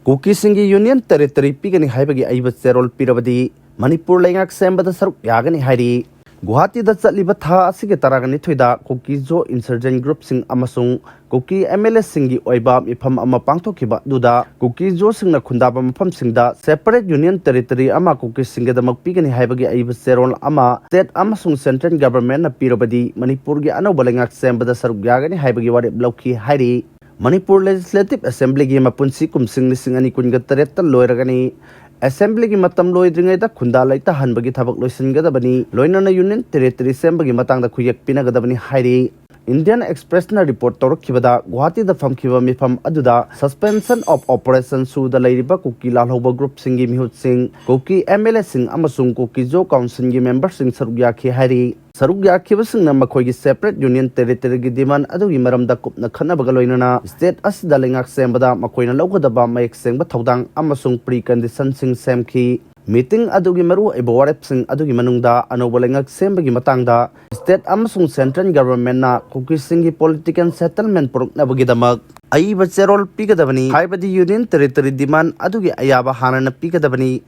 Kukisinggi Union Territory Pigani Haibagi Aeeba Cherol Pirabadi Manipur Leingak Sembada Saruk Yagani Hairi Guwahati da chatliba tha asigi taragani thoida Kukizo insurgent group sing amasung Kuki MLS singi oiba mifam ama pangthokiba duda Kukizo singna khundaba mafam singda separate union territory ama Kukisinggi damak Pigani Haibagi Aeeba Cherol ama state amasung central government na Pirabadi Manipur gi anoba Leingak Sembada Saruk Yagani Haibagi wari blauki hairi Manipur Legislative Assembly gi mapunsi kumsing lising ani kunga taretta loiragani Assembly gi matam loidringai da khunda laita hanbagi thabak loisingadabani loinana union territory sembagi matangda khuyak pinagadabani hairi Indian Express na report torokibada Guwahati da famkiba mifam aduda suspension of operation su da lairiba Kuki lalhoba group singi mihut sing Kuki MLA sing amasung Kuki Jo council gi member sing saruk yakhi hairi Saruk yakhiba sing na makhoi gi separate union territory gi demand adugi maramda kupna khanabaga loinana state asida Leingak Sembada makoina lawgadaba mayek sengba thodang amasung precondition sing semki meeting adugi maru eborep sing adugi manungda anoba Leingak Sembagi matangda state amasung central government na Kukisinggi political settlement poroknabagi damak Aeeba Cherol pigadabani Haibadi union territory demand adugi ayaba hanana pigadabani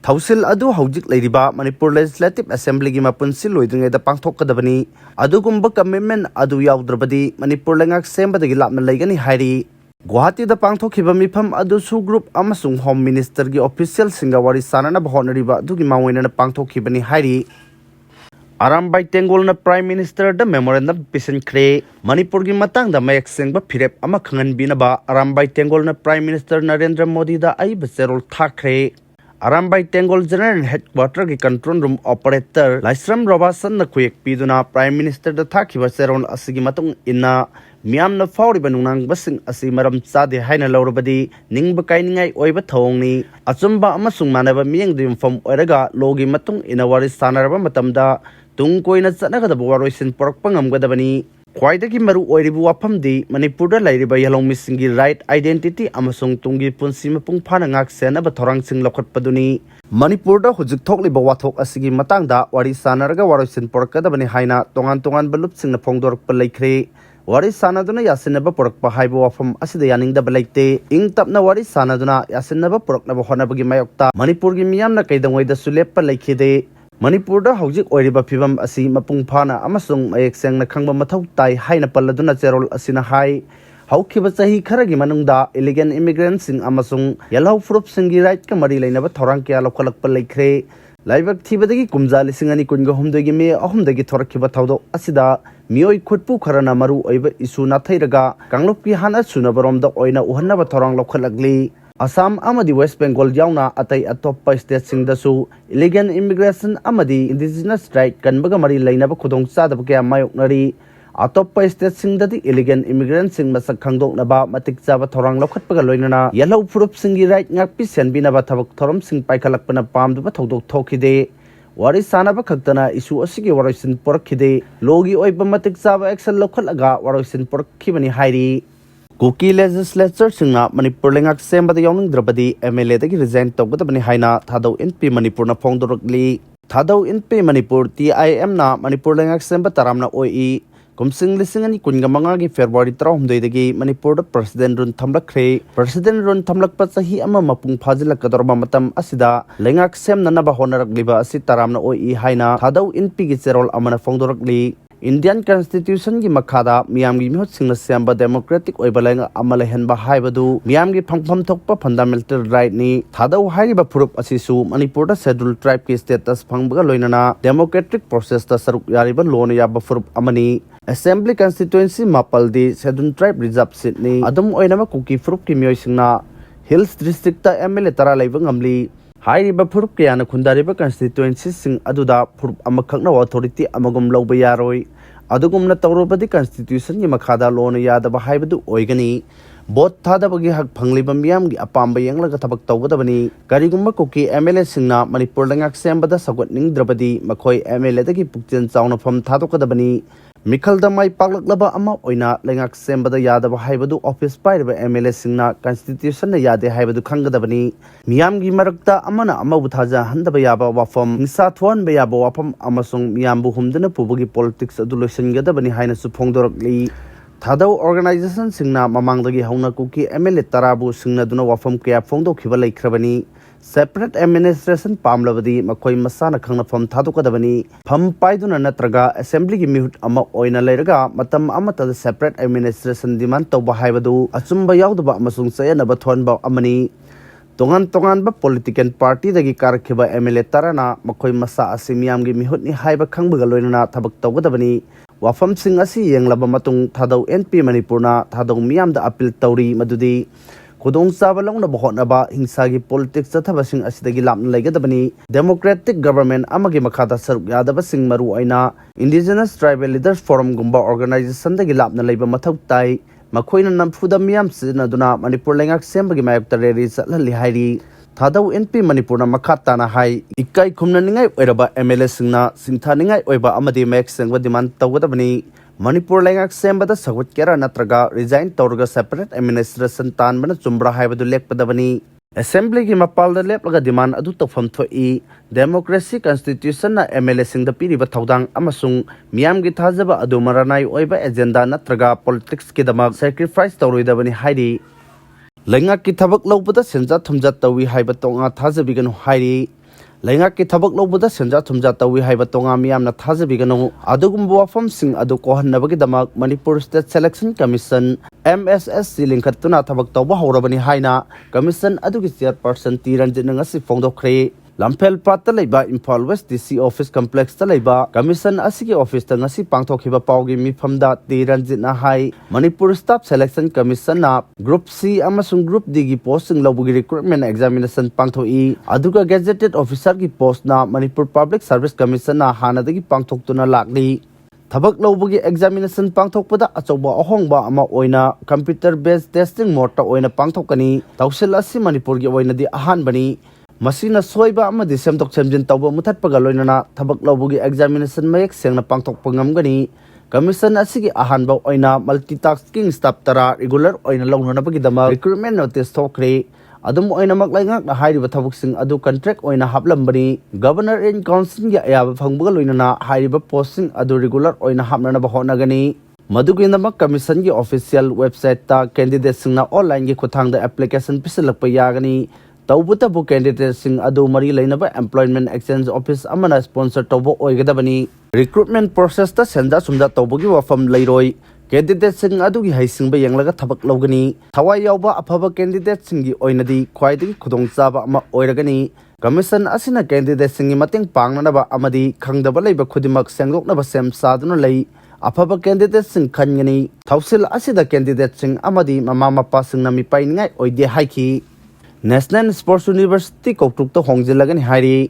Thausil adu haujik leiriba Manipur Legislative Assembly gi mapunsi loidringai da pangthokadabani adugumba commitment adu yaudrabadi Manipur Leingak Sembada gi lapna leigani hairi Guwahati da pangthokhiba mifam adu su group amasung home minister gi official singa wari sanana bahonariba adugi mawoina pangthokhibani hairi Arambai Tengol na Prime Minister da memorandum pisan khre Manipur gi matang da mayek sengba phirep ama khangan binaba Arambai Tengol na Prime Minister Narendra Modi da Aeeba Cherol thakre Arambai Tengol General Headquarter ki control room operator Laisram Robasan na kuyek piduna Prime Minister da thakiba Cherol asigi matung inna Miam na fauriba nunang basing asi maram chade haina laurabadi ningba kainingai oiba thongni achumba amasung manaba miyeng dimfam oiraga logi matung inawari sanaraba matamda tung koina chanaga waroisin porokpa ngamgadabani khwaidagi maru oiribu wafamdi Manipurda lairiba yalong misingi right identity amasung tungi punsi mapung phana ngak senaba thorang sing lokhatpaduni Manipurda hujik thokliba wathok asigi matangda wari sanaraga waroisin porokadabani haina tongan balup singna phongdorpa laikre Wari sanaduna yasinaba porokpa haiba wafam asida yaningdaba laite ing tapna wari sanaduna yasinaba poroknaba honabagi mayokta Manipur gi miyamna kaidangwaida suleppa laikhide Manipurda hojik oiriba phibam asi mapung phana amasung mayek sengna khangba mathau tai haina palladuna Cherol asina hai haukiba chahi kharagi manungda illegal immigrants sing amasung yellow proof singi right ka mari leinaba thorang kya lokhalakpa laikre Laibak thibadagi kumja lisingani kunga humdagi me ahumdagi thorakhiba thawdo asida mioi khutpu kharana maru oiba isu na thairaga kanglopki hana sunabaromda oina uhannaba thorang lokhalagli Assam amadi West Bengal yauna atai atoppa state singdasu illegal immigration amadi indigenous right kanbaga mari lainaba khudong chadaba kya mayoknari atoppa state singdadi illegal immigrants sing masak khangdoknaba matik chaba thorang lokhatpaga loinana yellow proof singi right ngakpi senbinaba thabak thorom sing paikhalakpana pamduba thodok thokhide wari sanaba khaktana isu asigi waroisin porkhide logi oiba matik chaba action lokhalaga waroisin porkhibani hairi Kuki legislature singna Manipur Leingak Sembada yawning drabadi MLA dagi resign tawgadabani haina thadau NP Manipur na phongdorokli thadau NP Manipur TIM na Manipur Leingak Sembada taramna OE Kumsing lisingani kunga mangagi February 13 dagi Manipur da President run thamlakre President run thamlakpa chahi ama mapung phajilakadorba matam asida Leingak Sem nanaba honaragliba asi taramna OE haina thadau NP gi Cherol amana phongdorokli Indian Constitution gi makhada miyamgi mihot singna sembada democratic oiba lenga amala henba haibadu miyamgi phangpham thokpa fundamental right ni thadau hairiba phurup asisu Manipur da scheduled tribe ki status phangbaga loinana democratic process da saruk yariba lon yaba phurup amani Assembly constituency mapaldi scheduled tribe reserve seat ni adum oinama Kuki phurup ki miyoi singna Hills district ta MLA tara leiba ngamli Hairiba phurup kayana khundariba constituency sing aduda phurup amakhakna authority amagum lawba yaroi adugumna tawrobadi constitution gi makhada lona yadaba haibadu oigani bot thadabagi hak phangliba miyamgi apamba yenglaga thabak tawgadabani karigumba Kuki MLA singna Manipur Leingak Sembada sagotning drabadi makhoi MLA dagi pukchen chawna pham thadokadabani Mikhalda mai paklaklaba ama oina Leingak Sembada yadaba haibadu office pairiba MLA singna constitution na yade haibadu khangadabani miyamgi marakta amana amabu thaja handaba yaba wafam nisa thwan ba yaba wafam amasung miyambu humdana pubugi politics adu loisangadabani haina su phongdorokli Thadau organization singna mamangdagi hauna kuki MLA tarabu singna duna wafam kaya phongdokhiba laikhrabani separate administration pamlabadi makoi masana khangna pham thadukadabani pham paiduna natraga assembly gi mihut ama oina leiraga matam amata separate administration demand tawba haibadu achumba yaudaba amasung sayana thonba amani tongan ba political party dagi karakhiba MLA tarana makoi masa asimiyam gi mihut ni haiba khangbaga loinana thabak tawgadabani wafam sing asi yenglaba matung thadau NP Manipurna thadau miyam da appeal tawri madudi Kudong sabalong na bahot ba hingsagi politics sa tabasing asidagi lapna laigadabani democratic government amagi makata saruk yadabasing maru aina indigenous tribal leaders forum gumba organization dagi lapna laiba mathau tai makoina namfuda miyam sina duna Manipur Leingak Sembagi mayapta reri satlali hairi Thadau NP Manipurna makata na hai ikai khumna ningai oiraba MLA singna singtha ningai oiba amadi mek sengwa demand tawgadabani Manipur Leingak Sembada Saruk kera natraga resign tawraga separate administration tanbana chumbra haibadu lekpadabani assembly gi mapalda leplaga demand adu tawfam thoi democracy constitution na MLA singda piriba thaudang amasung miyam gi thajaba adu maranai oiba agenda natraga politics ki damak sacrifice tawroidabani hairi Leingak ki thabak lobada senja thumja tawi haiba tonga thajabiganu hairi Leingak ki thabak lobada senja thumja tawi haiba tonga miyam na thajabiganu adugumba wafam sing adu kohannabagi damak Manipur State Selection Commission MSSC lingkhatuna thabak tawba hawrabani haina commission adugi chairperson Tiranjit ngasi phongdokhre Lampel Pat Laiba Imphal West DC Office Complex Laiba Commission Asigi Office ngasi pangthokhiba pawgi mifamda Tiranjit na hai Manipur Staff Selection Commission na Group C amasung Group D gi posting lobugi recruitment examination pangthoi aduga gazetted officer gi post na Manipur Public Service Commission na hanadagi pangthoktuna lakli Thabak lobagi examination pangthokpada achauba ahongba ama oina computer based testing mode ta oina pangthokani tawsil asi Manipur gi oina di ahan bani Masina soiba amadi semtok semjin tawba muthatpaga loinana thabak lawbugi examination mayek sengna pangthokpa ngamgani commission asigi ahanba oina multitasking staff tara regular oina lawnanabagi dama recruitment notice thokre adum oina makleingak na hairiba thabuksing adu contract oina haplambani governor in council gi ayaba phangbuga loinana hairiba posting adu regular oina hapnana ba honagani Maduginamak commission gi official website ta candidate singna online gi khuthangda application pisalakpa yagani Tawbutabu candidate sing adu mari lainaba employment exchange office amana sponsor tawbo oigadabani recruitment process ta senja sumda tawbogi wafam lairoi candidate sing adu gi haisingba yenglaga thabak lawgani thawai yawba afaba candidate sing gi oinadi khwaidagi khudongchaba ama oiragani commission asina candidate sing gi mateng pangnaba amadi khangdaba leiba khudimak sengdoknaba sem saduna lei afaba candidate sing khangani thausil asida candidate sing amadi mama mapa sing nami painingai oide haiki National Sports University Koktuk to Hongjilagan Hari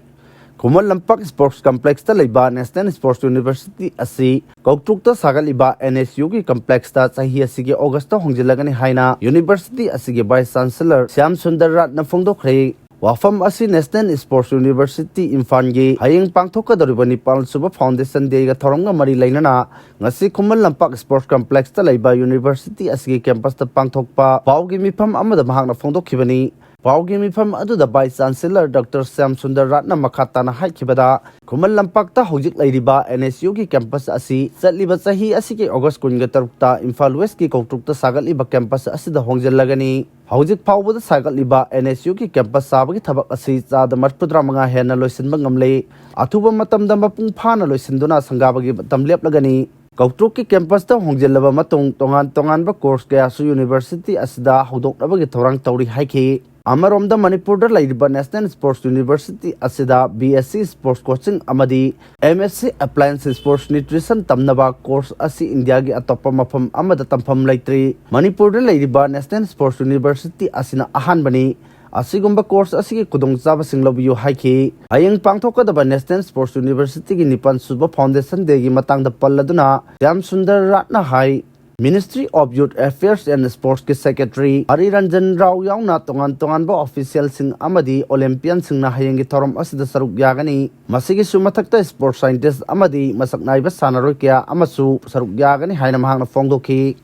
Kumal Lampak Sports Complex ta Laiba National Sports University asi Koktuk to Sagaliba NSU ki complex ta sahi asigi August to Hongjilagan Haina University asigi Vice Chancellor Syam Sundar Ratna Phongdokhre Wafam asi National Sports University Imfangi hayeng pangthoka doribani Pal Suba Foundation Day ga thoronga mari lainana ngasi Kumal Lampak Sports Complex ta Laiba University asigi campus ta pangthokpa pawgi mifam amada mahakna phongdokhibani Pawgi mifam aduda Vice Chancellor Dr. Syam Sundar Ratna makhatana haikibada Kumal Lampakta hojik lairiba NSU ki campus asi chatliba chahi asigi August 13 Imphal West ki Koktukta sagaliba campus asida hongjellagani hojik phawbada sagaliba NSU ki campus sabagi thabak asi chada marpudra manga hena loisinba ngamle athuba matamda mapung phana loisinduna sangabagi tamleplagani Koktuk ki campus ta hongjellaba matung tongan ba course kaya su university asida hodoknabagi thorang tawri haiki Amaromda Manipur da laiba National Sports University asida BSc Sports Coaching amadi MSc Appliance Sports Nutrition tamnaba course asi India gi atoppa mafam amada tampham laitri Manipur da laiba National Sports University asina ahan bani asigumba course asigi kudongchaba singlobiyu haiki ayeng pangthokadaba National Sports University gi Nipan Suba Foundation de gi matangda palladuna Syam Sundar Ratna hai Ministry of Youth Affairs and Sports ki Secretary Hari Ranjan Rao yauna tongan ba official sing amadi Olympian sing na hayengi thorom asida saruk yagani masigi sumathakta sports scientist amadi masaknai ba sanaroi kya amasu saruk yagani haina mahangna phongdokhi